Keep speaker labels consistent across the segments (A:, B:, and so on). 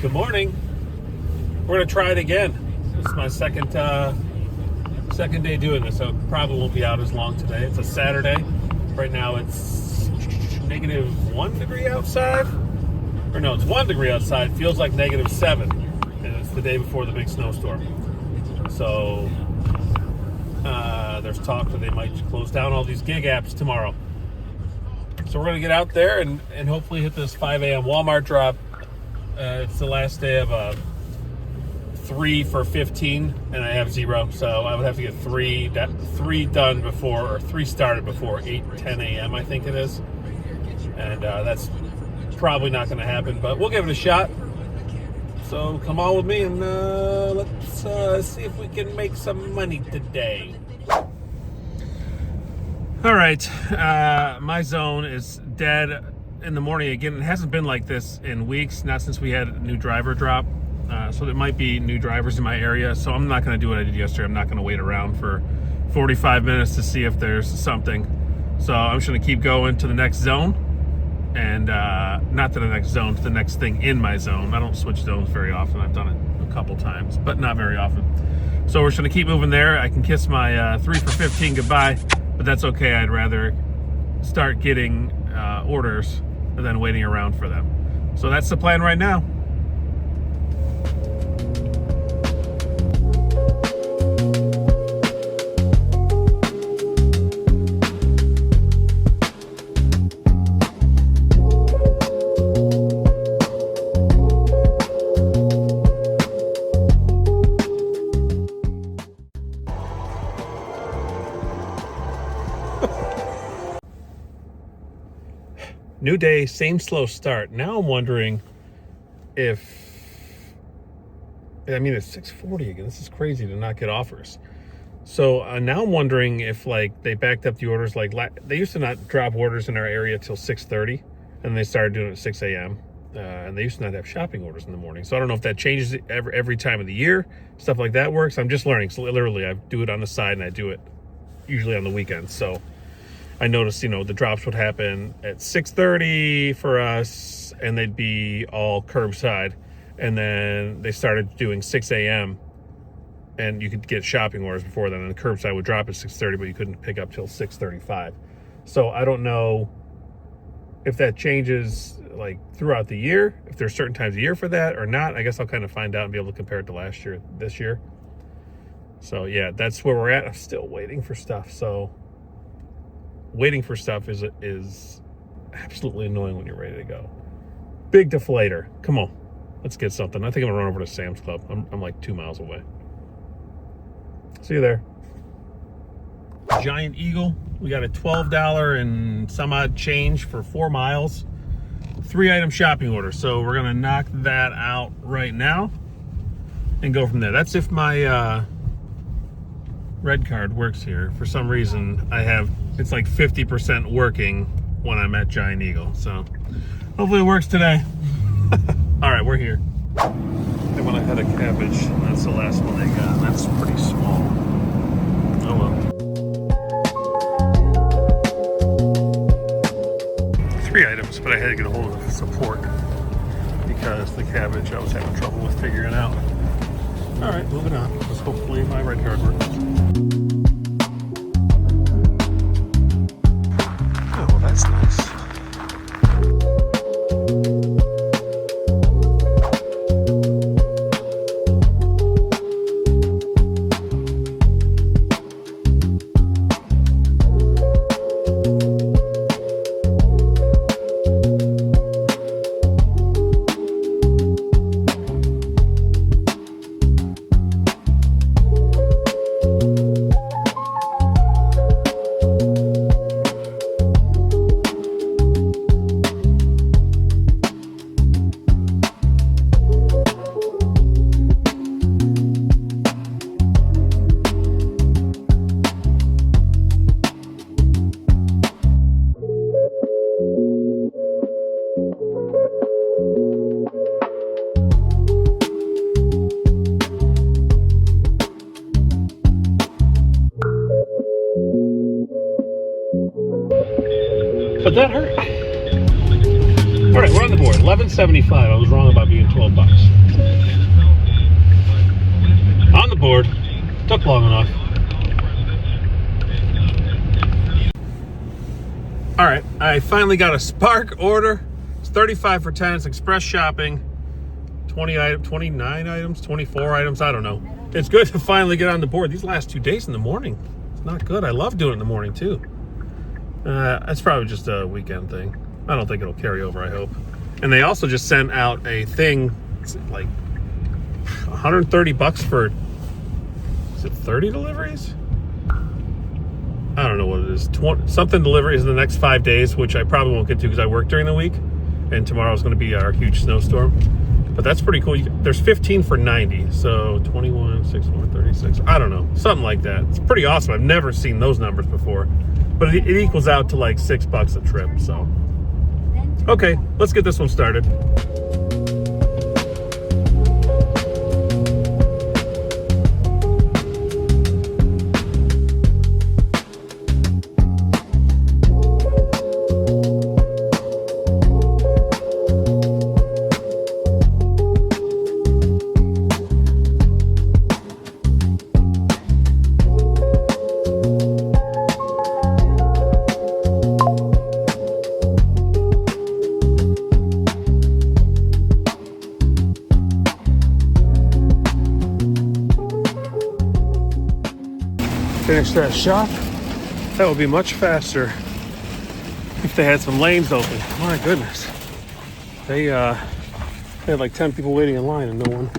A: Good morning. We're gonna try it again. This is my second day doing this, so it probably won't be out as long today. It's a Saturday. Right now it's -1 degree outside. Or no, it's 1 degree outside. Feels like -7. And it's the day before the big snowstorm. So there's talk that they might close down all these gig apps tomorrow. So we're gonna get out there and hopefully hit this 5 a.m. Walmart drop. It's the last day of 3 for 15, and I have 0, so I would have to get three done before, or 3 started before 10 a.m. I think it is, and that's probably not going to happen, but we'll give it a shot. So come on with me, and let's see if we can make some money today. All right, my zone is dead in the morning again. It hasn't been like this in weeks, not since we had a new driver drop. So there might be new drivers in my area. So I'm not going to do what I did yesterday. I'm not going to wait around for 45 minutes to see if there's something. So I'm just going to keep going to the next zone, and not to the next zone, to the next thing in my zone. I don't switch zones very often. I've done it a couple times, but not very often. So we're just going to keep moving there. I can kiss my 3 for 15 goodbye, but that's okay. I'd rather start getting orders than waiting around for them. So that's the plan right now. New day, same slow start. Now I'm wondering if, I mean, it's 6:40 again. This is crazy to not get offers. So now I'm wondering if, like, they backed up the orders. Like, they used to not drop orders in our area till 6:30, and they started doing it at 6 a.m. And they used to not have shopping orders in the morning. So I don't know if that changes every time of the year. Stuff like that works. I'm just learning. So literally, I do it on the side, and I do it usually on the weekends. So I noticed, the drops would happen at 6:30 for us, and they'd be all curbside. And then they started doing 6 a.m., and you could get shopping orders before then. And the curbside would drop at 6:30, but you couldn't pick up till 6:35. So I don't know if that changes, like, throughout the year, if there's certain times of year for that or not. I guess I'll kind of find out and be able to compare it to this year. So, yeah, that's where we're at. I'm still waiting for stuff, so waiting for stuff is absolutely annoying when you're ready to go. Big deflator. Come on, let's get something. I think I'm gonna run over to Sam's Club. I'm like 2 miles away. See you there. Giant Eagle. We got a $12 and some odd change for 4 miles. 3-item shopping order. So we're gonna knock that out right now and go from there. That's if my red card works here. For some reason, it's like 50% working when I'm at Giant Eagle. So hopefully it works today. All right, we're here. They went ahead of cabbage. That's the last one they got. That's pretty small. Oh well. 3 items, but I had to get a hold of support because the cabbage I was having trouble with figuring out. All right, moving on. Let's hopefully my red card works. Oh, that's nice. But that hurt. All right, we're on the board. $11.75. I was wrong about being 12 bucks. On the board. Took long enough. All right, I finally got a Spark order. It's 35 for 10. It's express shopping. 29 items, 24 items. I don't know. It's good to finally get on the board. These last 2 days in the morning, it's not good. I love doing it in the morning too. It's probably just a weekend thing. I don't think it'll carry over, I hope. And they also just sent out a thing, it's like 130 bucks for, is it 30 deliveries? I don't know what it is. Something deliveries in the next 5 days, which I probably won't get to because I work during the week. And tomorrow's going to be our huge snowstorm. But that's pretty cool. There's 15 for 90. So 21, 64, 36. I don't know. Something like that. It's pretty awesome. I've never seen those numbers before. But it equals out to like $6 a trip. So, okay, let's get this one started. Finish that shop. That would be much faster if they had some lanes open. My goodness. They had like 10 people waiting in line and no one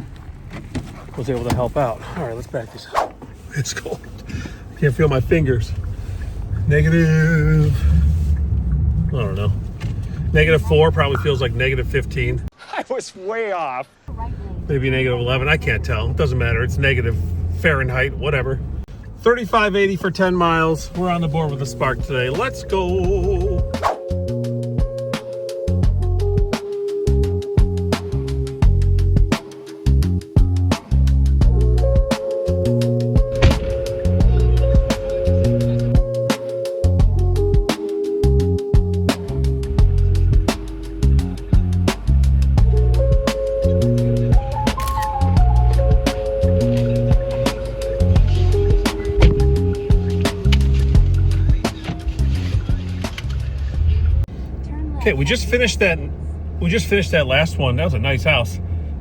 A: was able to help out. All right, let's back this up. It's cold. Can't feel my fingers. Negative, I don't know. -4 probably feels like -15.
B: I was way off.
A: Maybe -11, I can't tell. It doesn't matter, it's negative Fahrenheit, whatever. $35.80 for 10 miles. We're on the board with the Spark today. Let's go. Okay, we just finished that last one. That was a nice house.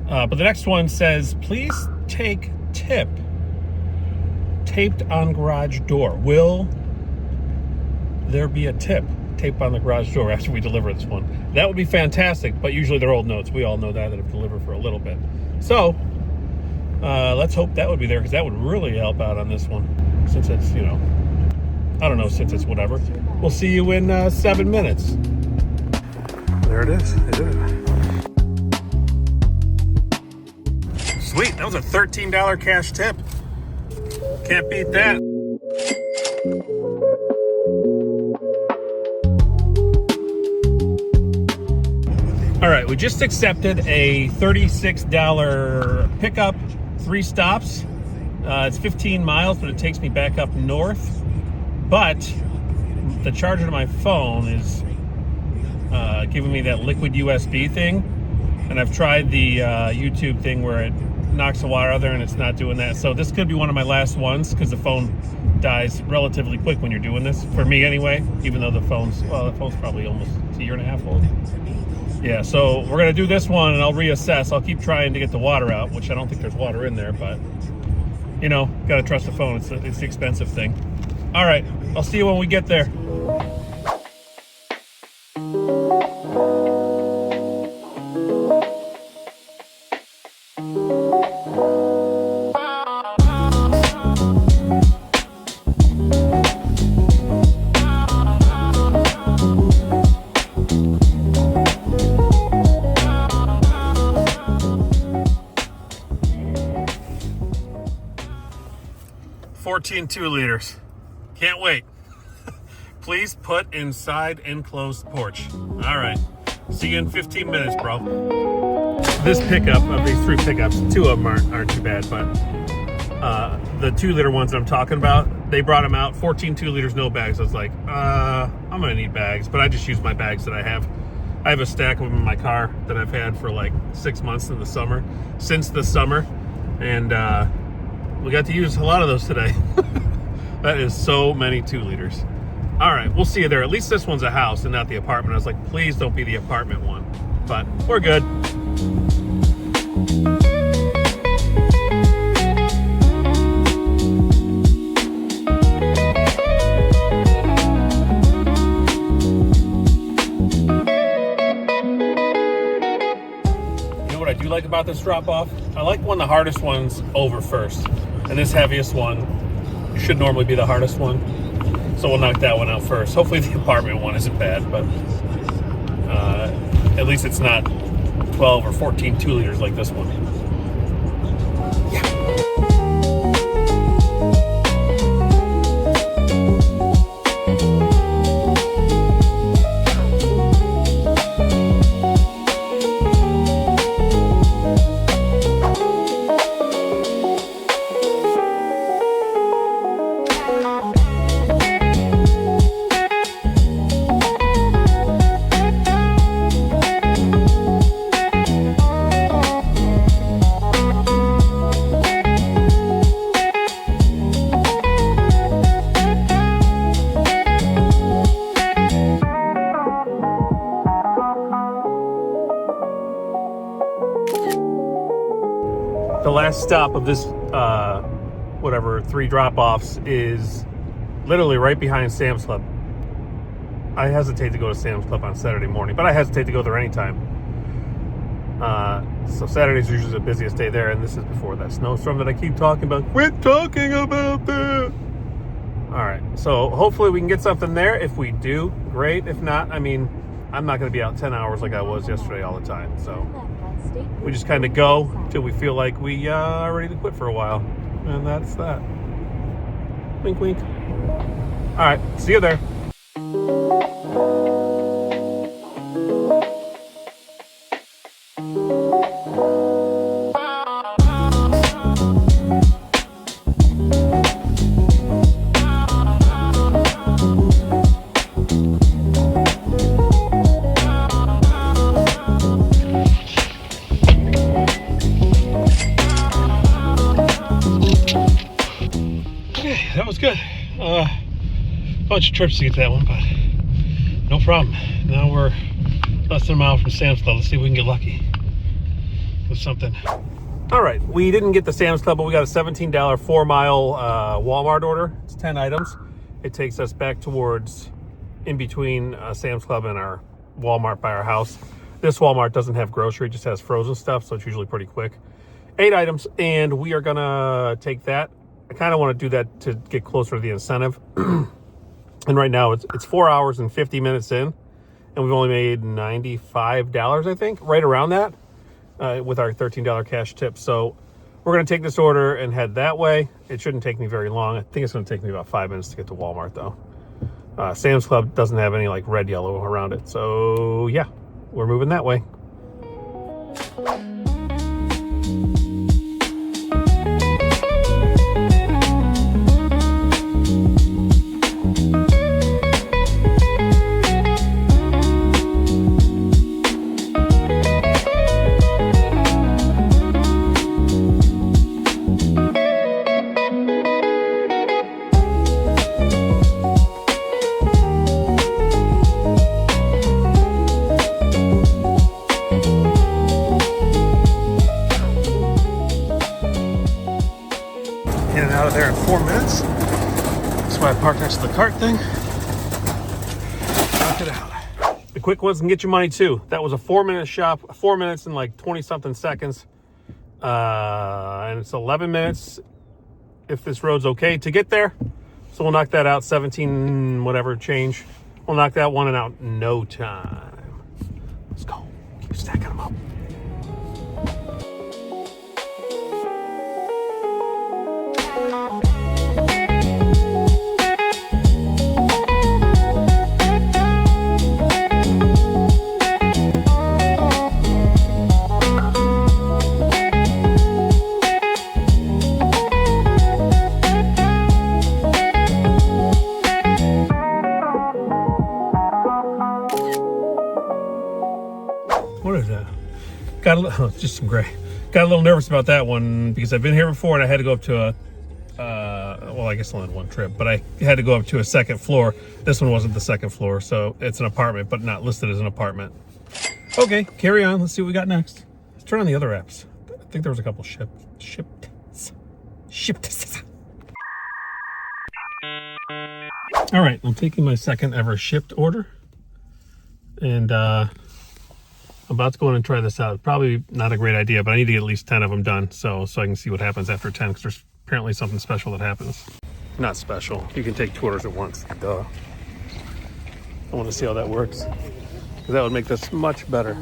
A: But the next one says, please take tip taped on garage door. Will there be a tip taped on the garage door after we deliver this one? That would be fantastic, but usually they're old notes. We all know that have delivered for a little bit. So let's hope that would be there, because that would really help out on this one. Since it's, you know, I don't know, since it's whatever. We'll see you in 7 minutes. There it is. I did it. Sweet. That was a $13 cash tip. Can't beat that. All right. We just accepted a $36 pickup, 3 stops. It's 15 miles, but it takes me back up north. But the charger to my phone is giving me that liquid USB thing, and I've tried the YouTube thing where it knocks the water out there and it's not doing that. So this could be one of my last ones, because the phone dies relatively quick when you're doing this, for me anyway, even though the phone's probably almost a year and a half old. Yeah, so we're gonna do this one and I'll reassess. I'll keep trying to get the water out, which I don't think there's water in there, but you know, gotta trust the phone. It's the expensive thing. All right, I'll see you when we get there. $14 2-liters. Can't wait. Please put inside enclosed porch. All right. See you in 15 minutes, bro. This pickup, of these 3 pickups, 2 of them aren't too bad, but the 2-liter ones I'm talking about, they brought them out, 14 2-liters, no bags. I was like, I'm gonna need bags, but I just use my bags that I have. I have a stack of them in my car that I've had for like 6 months in the summer, since the summer, and we got to use a lot of those today. That is so many 2 liters. All right, we'll see you there. At least this one's a house and not the apartment. I was like, please don't be the apartment one, but we're good. What I do like about this drop-off, I like when the hardest one's over first, and this heaviest one should normally be the hardest one, so we'll knock that one out first. Hopefully the apartment one isn't bad, but at least it's not 12 or 14 2 liters like this one. The last stop of this, 3 drop-offs is literally right behind Sam's Club. I hesitate to go to Sam's Club on Saturday morning, but I hesitate to go there anytime. So Saturday's usually the busiest day there, and this is before that snowstorm that I keep talking about. Quit talking about that! All right, so hopefully we can get something there. If we do, great. If not, I mean, I'm not going to be out 10 hours like I was yesterday all the time, so we just kind of go till we feel like we are ready to quit for a while. And that's that. Wink, wink. All right, see you there. That was good. Bunch of trips to get that one, but no problem. Now we're less than a mile from Sam's Club. Let's see if we can get lucky with something. All right, we didn't get the Sam's Club, but we got a $17 4-mile Walmart order. It's 10 items. It takes us back towards in between Sam's Club and our Walmart by our house. This Walmart doesn't have grocery, it just has frozen stuff, so it's usually pretty quick. 8 items, and we are gonna take that. I kind of want to do that to get closer to the incentive. And right now it's 4 hours and 50 minutes in, and we've only made $95, I think, right around that, with our $13 cash tip. So we're going to take this order and head that way. It shouldn't take me very long. I think it's going to take me about 5 minutes to get to Walmart, though. Sam's Club doesn't have any like red, yellow around it. So yeah, we're moving that way. In and out of there in 4 minutes. That's why I parked next to the cart thing. Knock it out. The quick ones can get you money too. That was a 4-minute shop, 4 minutes and like 20 something seconds. And it's 11 minutes if this road's okay to get there. So we'll knock that out, 17 whatever change. We'll knock that one out in no time. Let's go. Keep stacking them up. What is that? Got a little, oh, just some gray. Got a little nervous about that one because I've been here before and I had to go up to a, well, I guess only one trip, but I had to go up to a second floor. This one wasn't the second floor, so it's an apartment, but not listed as an apartment. Okay, carry on. Let's see what we got next. Let's turn on the other apps. I think there was a couple Shipt. All right, I'm taking my second ever Shipt order, and I'm about to go in and try this out. Probably not a great idea, but I need to get at least 10 of them done so I can see what happens after 10, because there's apparently something special that happens. Not special. You can take 2 orders at once. Duh. I want to see how that works, because that would make this much better.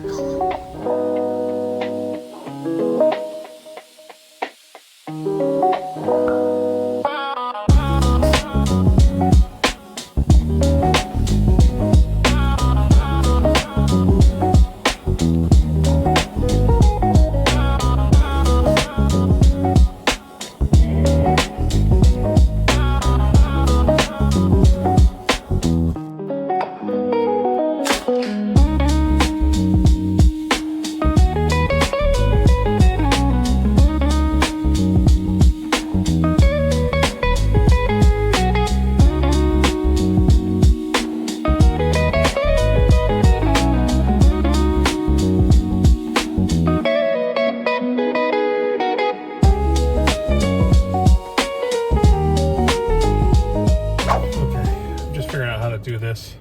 A: Do this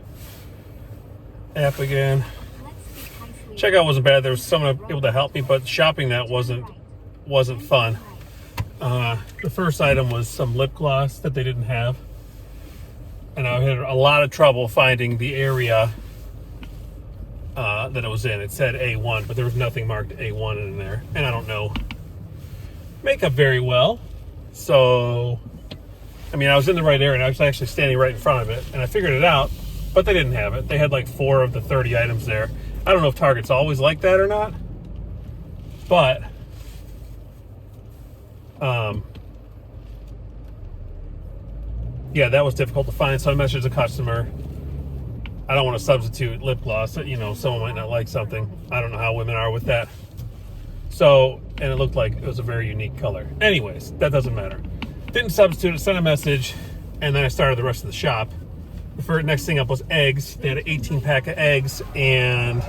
A: app again. Checkout wasn't bad. There was someone able to help me, but shopping that wasn't fun. The first item was some lip gloss that they didn't have, and I had a lot of trouble finding the area that it was in. It said A1, but there was nothing marked A1 in there, and I don't know makeup very well, so I mean, I was in the right area, and I was actually standing right in front of it, and I figured it out, but they didn't have it. They had like 4 of the 30 items there. I don't know if Target's always like that or not, but yeah, that was difficult to find. So I messaged the customer. I don't want to substitute lip gloss. You know, someone might not like something. I don't know how women are with that. So, and it looked like it was a very unique color. Anyways, that doesn't matter. Didn't substitute it, sent a message, and then I started the rest of the shop. The first, next thing up was eggs. They had an 18-pack of eggs, and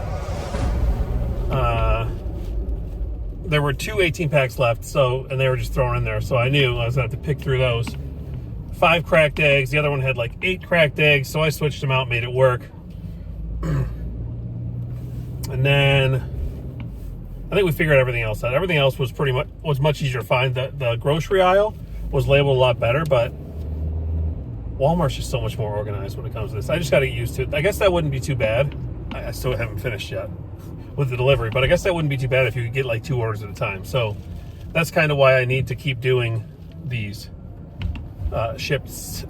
A: there were 2 18-packs left, so, and they were just thrown in there, so I knew I was going to have to pick through those. 5 cracked eggs. The other one had like 8 cracked eggs, so I switched them out, made it work. And then I think we figured everything else out. Everything else was much easier to find. The grocery aisle was labeled a lot better, but Walmart's just so much more organized when it comes to this. I just got to get used to it. I guess that wouldn't be too bad. I still haven't finished yet with the delivery, but I guess that wouldn't be too bad if you could get like 2 orders at a time. So that's kind of why I need to keep doing these shipped to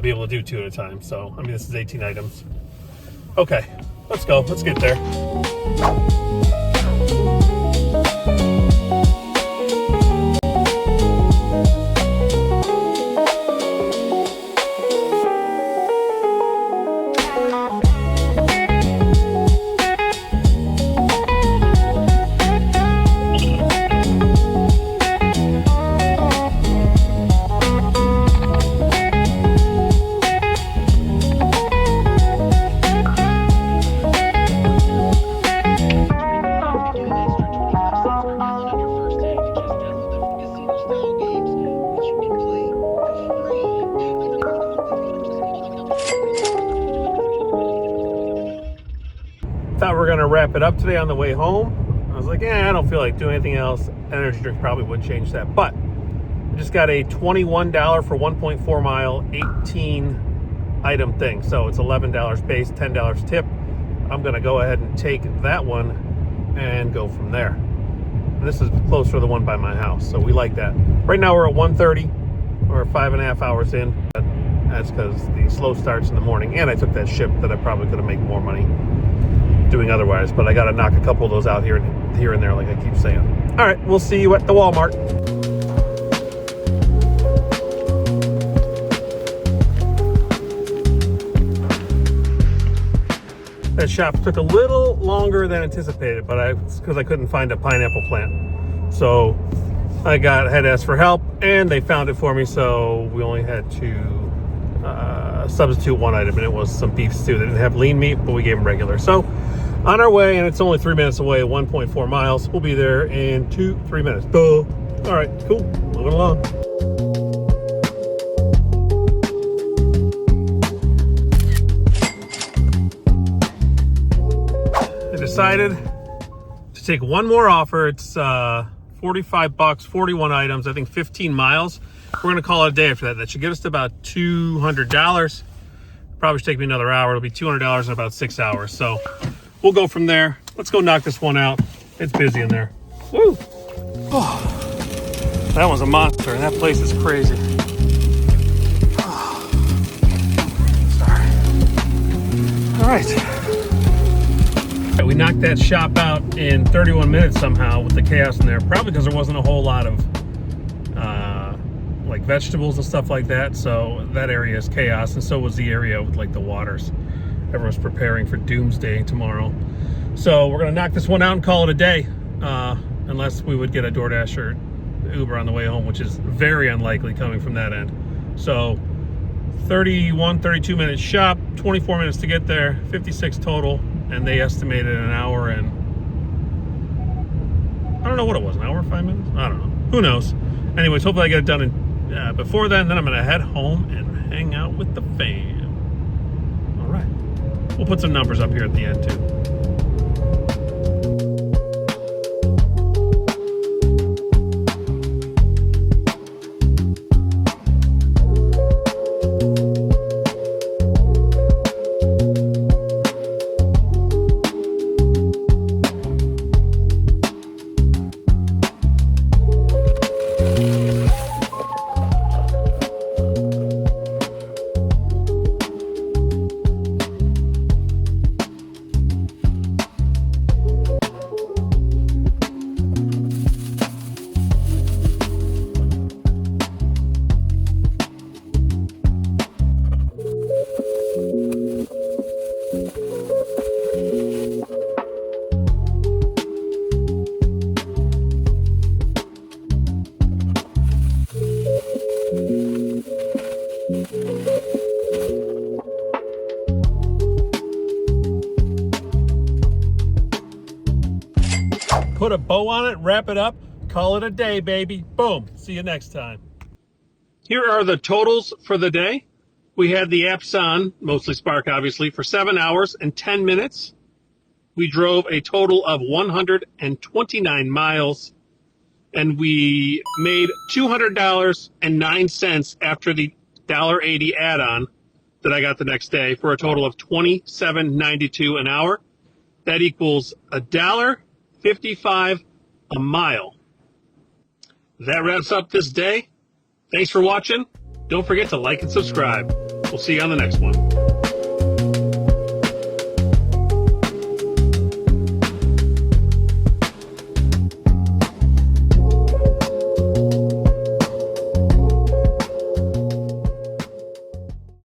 A: be able to do 2 at a time. So I mean, this is 18 items. Okay, let's go. Let's get there. Thought we were gonna wrap it up today on the way home. I was like, I don't feel like doing anything else. Energy drink probably would change that, but I just got a $21 for 1.4 mile, 18 item thing. So it's $11 base, $10 tip. I'm gonna go ahead and take that one and go from there. And this is closer to the one by my house, so we like that. Right now we're at 1:30. We're 5.5 hours in. That's because the slow starts in the morning, and I took that Shipt that I probably could have made more money doing otherwise, but I got to knock a couple of those out here and there, like I keep saying. All right, we'll see you at the Walmart. That shop took a little longer than anticipated, but it's because I couldn't find a pineapple plant. So I had to ask for help, and they found it for me. So we only had to substitute one item, and it was some beef stew. They didn't have lean meat, but we gave them regular. So on our way, and it's only 3 minutes away, 1.4 miles. We'll be there in 2-3 minutes. Duh. All right, cool. Moving along. Decided to take one more offer. It's $45, 41 items, I think 15 miles. We're gonna call it a day after that. That should get us to about $200. Probably should take me another hour. It'll be $200 in about 6 hours. So we'll go from there. Let's go knock this one out. It's busy in there. Woo! Oh, that was a monster, and that place is crazy. Oh, sorry. All right. We knocked that shop out in 31 minutes somehow with the chaos in there, probably because there wasn't a whole lot of like vegetables and stuff like that. So that area is chaos, and so was the area with like the waters. Everyone's preparing for doomsday tomorrow. So we're gonna knock this one out and call it a day, unless we would get a DoorDash or Uber on the way home, which is very unlikely coming from that end. So 32 minute shop, 24 minutes to get there, 56 total. And they estimated an hour and I don't know what it was, an hour, 5 minutes? I don't know. Who knows? Anyways, hopefully I get it done before then. Then I'm going to head home and hang out with the fam. All right. We'll put some numbers up here at the end, too. Put a bow on it, wrap it up, call it a day, baby. Boom. See you next time. Here are the totals for the day. We had the apps on, mostly Spark, obviously, for 7 hours and 10 minutes. We drove a total of 129 miles, and we made $200.09 after the $1.80 add-on that I got the next day, for a total of $27.92 an hour. That equals $1.55 a mile. That wraps up this day. Thanks for watching. Don't forget to like and subscribe. We'll see you on the next one.